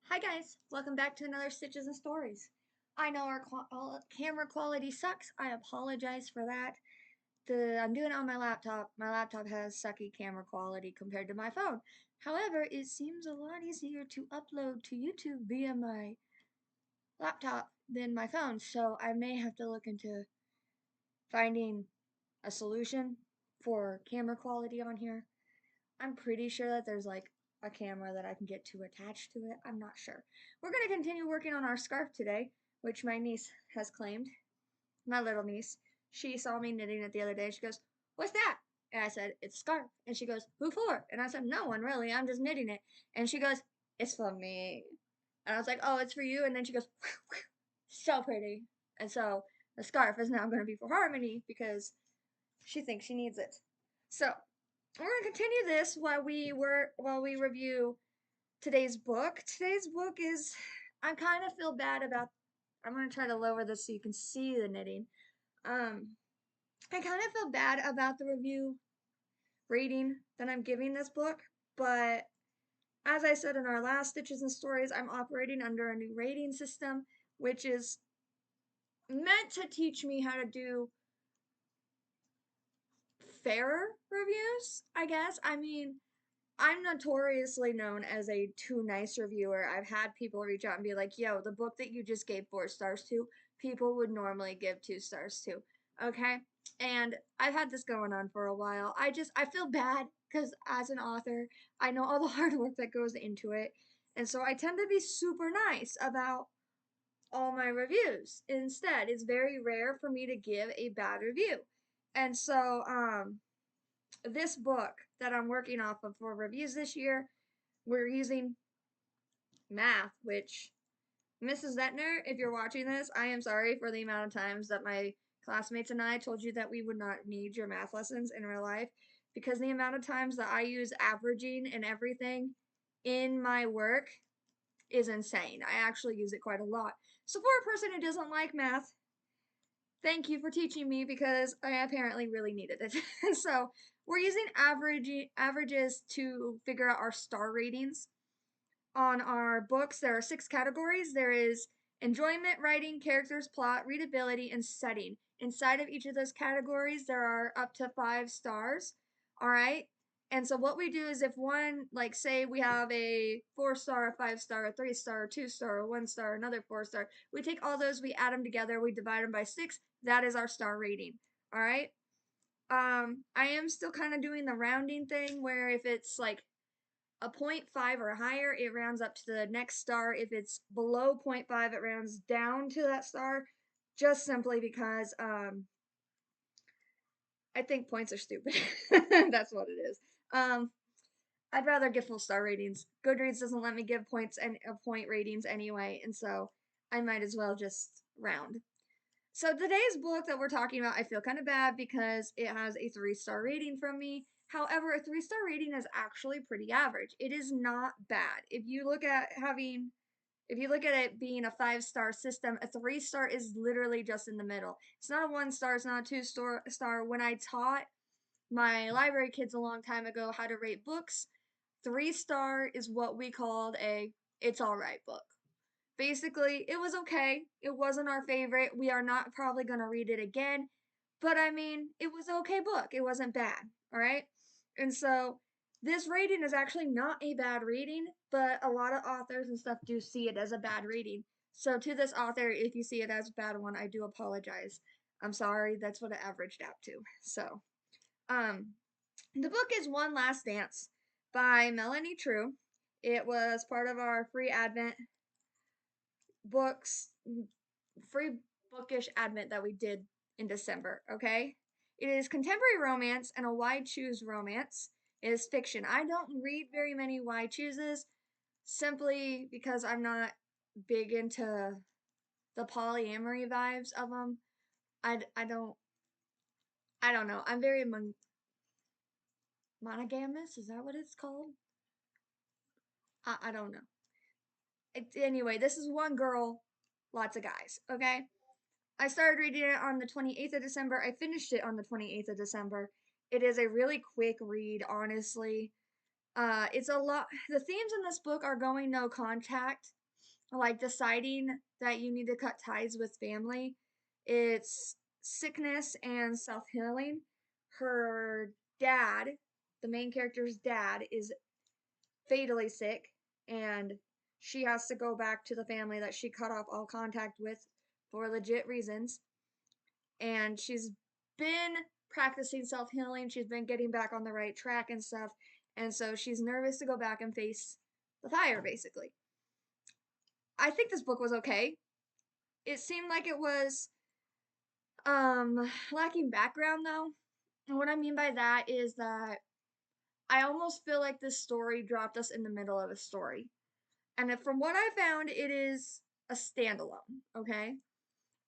Hi guys, welcome back to another Stitches and Stories. I know our camera quality sucks. I apologize for that. I'm doing it on my laptop. My laptop has sucky camera quality compared to my phone. However, it seems a lot easier to upload to YouTube via my laptop than my phone, so I may have to look into finding a solution for camera quality on here. I'm pretty sure that there's like a camera that I can get to attach to it. I'm not sure. We're going to continue working on our scarf today, which my niece has claimed. My little niece. She saw me knitting it the other day. She goes, "What's that?" And I said, "It's a scarf." And she goes, "Who for?" And I said, "No one really. I'm just knitting it." And she goes, "It's for me." And I was like, "Oh, it's for you." And then she goes, "So pretty." And so the scarf is now going to be for Harmony because she thinks she needs it. So we're gonna continue this while we review today's book. Today's book is I kind of feel bad about. I'm gonna try to lower this so you can see the knitting. Um, I kind of feel bad about the review rating that I'm giving this book, but as I said in our last Stitches and Stories, I'm operating under a new rating system, which is meant to teach me how to do fairer reviews, I guess. I mean, I'm notoriously known as a too nice reviewer. I've had people reach out and be like, "Yo, the book that you just gave 4 stars to, people would normally give 2 stars to." Okay? And I've had this going on for a while. I feel bad because as an author, I know all the hard work that goes into it. And so I tend to be super nice about all my reviews. Instead, it's very rare for me to give a bad review. And so, this book that I'm working off of for reviews this year, we're using math, which Mrs. Zettner, if you're watching this, I am sorry for the amount of times that my classmates and I told you that we would not need your math lessons in real life because the amount of times that I use averaging and everything in my work is insane. I actually use it quite a lot. So for a person who doesn't like math, thank you for teaching me because I apparently really needed it. So we're using averages to figure out our star ratings. On our books, there are 6 categories. There is enjoyment, writing, characters, plot, readability, and setting. Inside of each of those categories, there are up to 5 stars. All right. And so what we do is if one, like say we have a 4 star, a 5 star, a 3 star, a 2 star, a 1 star, another 4 star, we take all those, we add them together, we divide them by 6. That is our star rating. All right. I am still kind of doing the rounding thing where if it's like a 0.5 or higher, it rounds up to the next star. If it's below 0.5, it rounds down to that star, just simply because I think points are stupid. That's what it is. I'd rather give full star ratings. Goodreads doesn't let me give points and point ratings anyway, and so I might as well just round. So today's book that we're talking about, I feel kind of bad because it has a 3 star rating from me. However, a 3 star rating is actually pretty average. It is not bad. If you look at it being a 5 star system, a 3 star is literally just in the middle. It's not a 1 star, it's not a 2 star. When I taught my library kids a long time ago how to rate books, 3 star is what we called a it's alright book. Basically, it was okay. It wasn't our favorite. We are not probably going to read it again. But I mean, it was an okay book. It wasn't bad. All right. And so this rating is actually not a bad reading, but a lot of authors and stuff do see it as a bad reading. So to this author, if you see it as a bad one, I do apologize. I'm sorry. That's what it averaged out to. So, um, the book is One Last Dance by Melanie True. It was part of our free Advent books free bookish advent that we did in December, okay? It is contemporary romance and a wide choose romance. It is fiction. I don't read very many wide chooses simply because I'm not big into the polyamory vibes of them. I don't I don't know. I'm very monogamous. Is that what it's called? I don't know. Anyway, this is one girl, lots of guys. Okay, I started reading it on the 28th of December. I finished it on the 28th of December. It is a really quick read, honestly. It's a lot. The themes in this book are going no contact, like deciding that you need to cut ties with family. It's sickness and self healing. Her dad, the main character's dad, is fatally sick, and she has to go back to the family that she cut off all contact with for legit reasons. And she's been practicing self healing, she's been getting back on the right track and stuff. And so she's nervous to go back and face the fire, basically. I think this book was okay. It seemed like it was lacking background though. And what I mean by that is that I almost feel like this story dropped us in the middle of a story. And if, from what I found, it is a standalone, okay?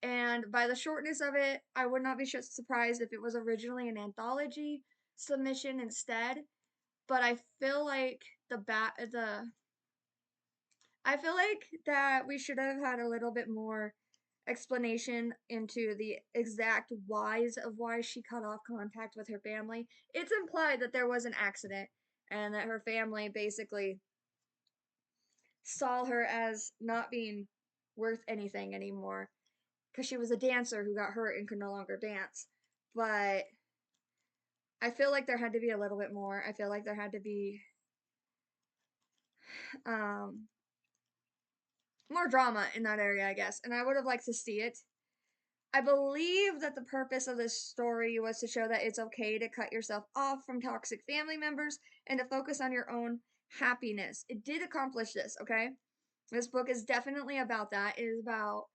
And by the shortness of it, I would not be surprised if it was originally an anthology submission instead. But I feel like that we should have had a little bit more explanation into the exact whys of why she cut off contact with her family. It's implied that there was an accident and that her family basically saw her as not being worth anything anymore because she was a dancer who got hurt and could no longer dance. But I feel like there had to be a little bit more. I feel like there had to be um, more drama in that area, I guess. And I would have liked to see it. I believe that the purpose of this story was to show that it's okay to cut yourself off from toxic family members and to focus on your own happiness. It did accomplish this, okay? This book is definitely about that. It is about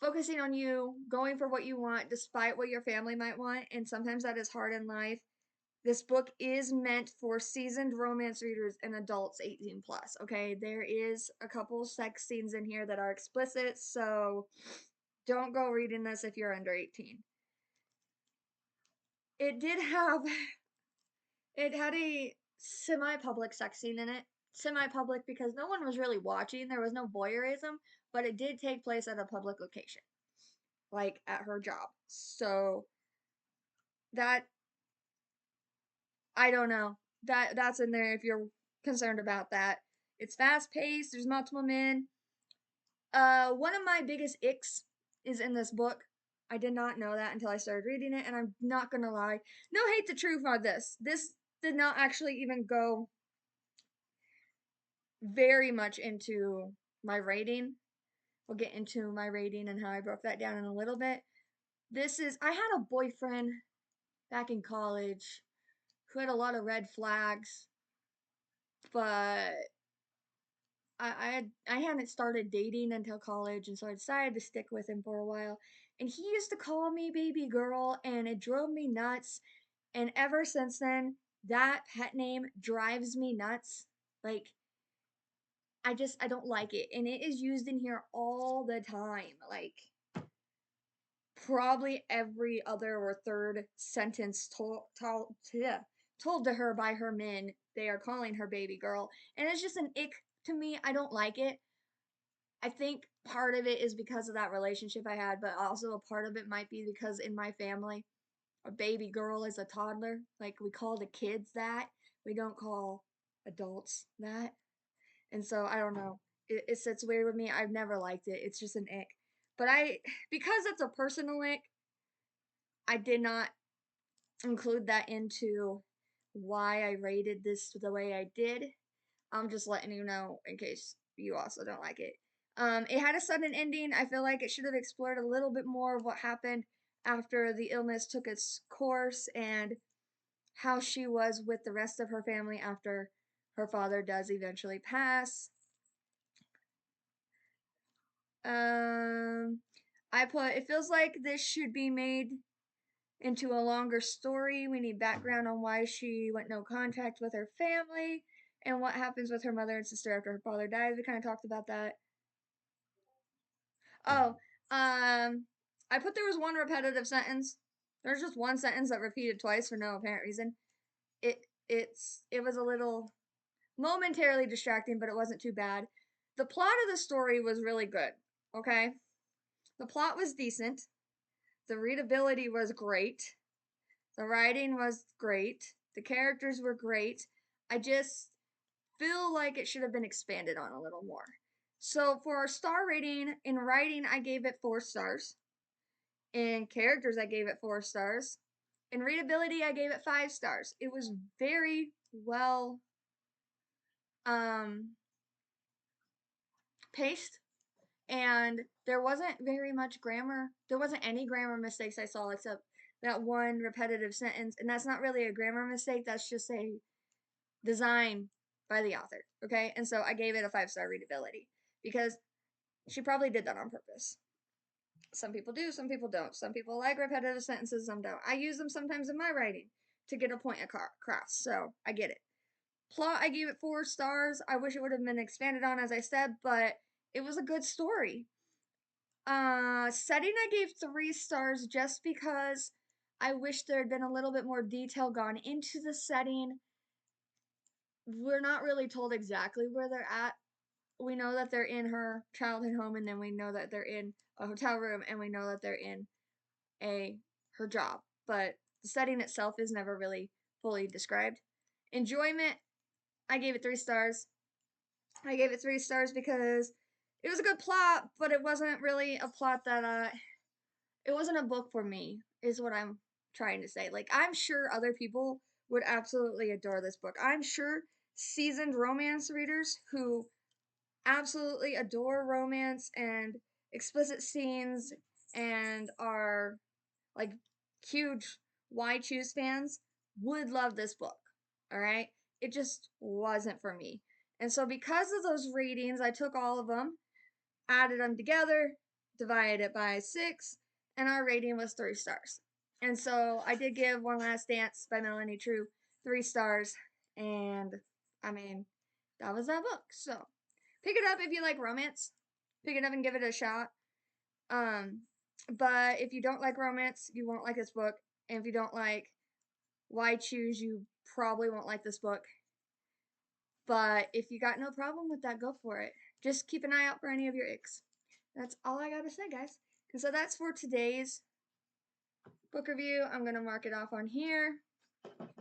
focusing on you, going for what you want despite what your family might want, and sometimes that is hard in life. This book is meant for seasoned romance readers and adults 18 plus, okay? There is a couple sex scenes in here that are explicit, so don't go reading this if you're under 18. It did have it had a semi-public sex scene in it. Semi-public because no one was really watching. There was no voyeurism, but it did take place at a public location, like at her job. So that I don't know. That's in there if you're concerned about that. It's fast paced, there's multiple men. One of my biggest icks is in this book. I did not know that until I started reading it, and I'm not gonna lie. No hate the truth on this. This did not actually even go very much into my rating. We'll get into my rating and how I broke that down in a little bit. I had a boyfriend back in college who had a lot of red flags, but I hadn't started dating until college, and so I decided to stick with him for a while. And he used to call me baby girl, and it drove me nuts. And ever since then, that pet name drives me nuts. Like, I don't like it, and it is used in here all the time. Like, probably every other or third sentence told to her by her men, they are calling her baby girl, and it's just an ick to me. I don't like it. I think part of it is because of that relationship I had, but also a part of it might be because in my family, a baby girl is a toddler. Like, we call the kids that. We don't call adults that. And so I don't know. It sits weird with me. I've never liked it. It's just an ick. But because it's a personal ick, I did not include that into why I rated this the way I did. I'm just letting you know in case you also don't like it. It had a sudden ending. I feel like it should have explored a little bit more of what happened after the illness took its course and how she was with the rest of her family after her father does eventually pass. Um, it feels like this should be made into a longer story. We need background on why she went no contact with her family and what happens with her mother and sister after her father dies. We kind of talked about that. Oh, I put there was one repetitive sentence. There's just one sentence that repeated twice for no apparent reason. It was a little momentarily distracting, but it wasn't too bad. The plot of the story was really good. Okay, the plot was decent. The readability was great. The writing was great. The characters were great. I just feel like it should have been expanded on a little more. So for our star rating, in writing, I gave it 4 stars. In characters, I gave it 4 stars. In readability, I gave it 5 stars. It was very well paced, and there wasn't very much grammar. There wasn't any grammar mistakes I saw except that one repetitive sentence, and that's not really a grammar mistake, that's just a design by the author, okay? And so I gave it a 5-star readability because she probably did that on purpose. Some people do, some people don't. Some people like repetitive sentences, some don't. I use them sometimes in my writing to get a point across, so I get it. Plot, I gave it 4 stars. I wish it would have been expanded on, as I said, but it was a good story. Setting, I gave 3 stars just because I wish there had been a little bit more detail gone into the setting. We're not really told exactly where they're at. We know that they're in her childhood home, and then we know that they're in a hotel room, and we know that they're in her job, but the setting itself is never really fully described. Enjoyment, I gave it 3 stars. I gave it 3 stars because it was a good plot, but it wasn't really a plot that it wasn't a book for me, is what I'm trying to say. Like, I'm sure other people would absolutely adore this book. I'm sure seasoned romance readers who absolutely adore romance and explicit scenes and are like huge Why Choose fans would love this book. All right. It just wasn't for me. And so, because of those ratings, I took all of them, added them together, divided it by 6, and our rating was 3 stars. And so, I did give One Last Dance by Melanie True 3 stars. And I mean, that was that book. So, pick it up if you like romance. Pick it up and give it a shot. But if you don't like romance, you won't like this book. And if you don't like Why Choose, you probably won't like this book. But if you got no problem with that, go for it. Just keep an eye out for any of your icks. That's all I gotta say, guys. And so that's for today's book review. I'm gonna mark it off on here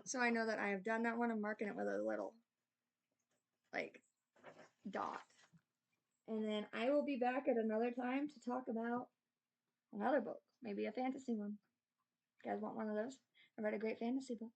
so I know that I have done that one. I'm marking it with a little like dot. And then I will be back at another time to talk about another book, maybe a fantasy one. You guys want one of those? I read a great fantasy book.